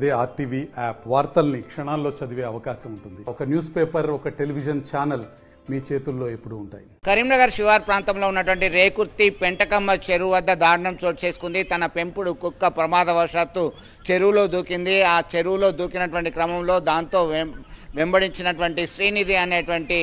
అదే RTV app వార్తల్ని క్షణాల్లో చదివే అవకాశం ఉంటుంది. ఒక న్యూస్ పేపర్, ఒక టెలివిజన్ ఛానల్ మీ చేతుల్లో ఎప్పుడు ఉంటాయి. కరీంనగర్ శివార్ ప్రాంతంలో ఉన్నటువంటి రేకుర్తి పెంటకమ్మ చెరువు వద్ద దారుణం చోటు చేసుకుంది. తన పెంపుడు కుక్క ప్రమాదవశాత్తు చెరువులో దూకింది. ఆ చెరువులో దూకినటువంటి క్రమంలో దాంతో వెంబడించినటువంటి శ్రీనిధి అనేటువంటి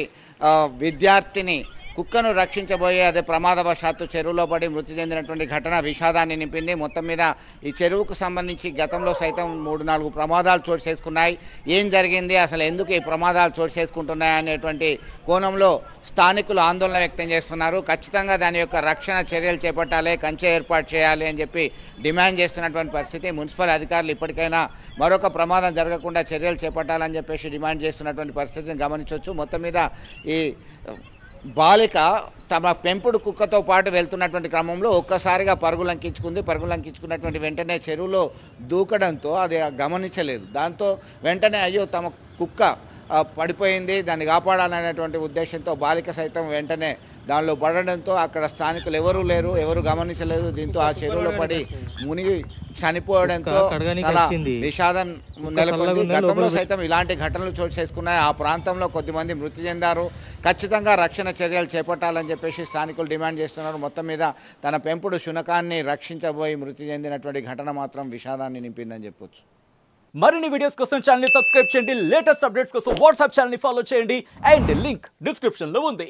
విద్యార్థిని కుక్కను రక్షించబోయే అదే ప్రమాదవశాత్తు చెరువులో పడి మృతి చెందినటువంటి ఘటన విషాదాన్ని నింపింది. మొత్తం మీద ఈ చెరువుకు సంబంధించి గతంలో సైతం 3-4 ప్రమాదాలు చోటు చేసుకున్నాయి. ఏం జరిగింది, అసలు ఎందుకు ఈ ప్రమాదాలు చోటు చేసుకుంటున్నాయి అనేటువంటి కోణంలో స్థానికులు ఆందోళన వ్యక్తం చేస్తున్నారు. ఖచ్చితంగా దాని యొక్క రక్షణ చర్యలు చేపట్టాలి, కంచె ఏర్పాటు చేయాలి అని చెప్పి డిమాండ్ చేస్తున్నటువంటి పరిస్థితి. మున్సిపల్ అధికారులు ఇప్పటికైనా మరొక ప్రమాదం జరగకుండా చర్యలు చేపట్టాలని చెప్పేసి డిమాండ్ చేస్తున్నటువంటి పరిస్థితిని గమనించవచ్చు. మొత్తం మీద ఈ బాలిక తమ పెంపుడు కుక్కతో పాటు వెళ్తున్నటువంటి క్రమంలో ఒక్కసారిగా పరుగులంకించుకున్నటువంటి వెంటనే చెరువులో దూకడంతో అది గమనించలేదు. దాంతో వెంటనే అయ్యో తమ కుక్క పడిపోయింది, దాన్ని కాపాడాలనేటువంటి ఉద్దేశంతో బాలిక సైతం వెంటనే దానిలో పడడంతో అక్కడ స్థానికులు ఎవరూ లేరు, ఎవరు గమనించలేదు. దీంతో ఆ చెరువులో పడి మునిగి చనిపోవడంతో చాలా విషాదం నెలకొంది. గతంలో సైతం ఇలాంటి ఘటనలు చోటు చేసుకున్నాయి. ఆ ప్రాంతంలో కొద్దిమంది మృతి చెందారు. ఖచ్చితంగా రక్షణ చర్యలు చేపట్టాలని చెప్పేసి స్థానికులు డిమాండ్ చేస్తున్నారు. మొత్తం మీద తన పెంపుడు శునకాన్ని రక్షించబోయి మృతి చెందినటువంటి ఘటన మాత్రం విషాదాన్ని నింపిందని చెప్పొచ్చు. మరిన్ని వీడియోస్ కోసం ఛానల్ ని సబ్స్క్రైబ్ చేయండి. లేటెస్ట్ అప్డేట్స్ కోసం వాట్సాప్ ఛానల్ ని ఫాలో చేయండి. అండ్ లింక్ డిస్క్రిప్షన్ లో ఉంది.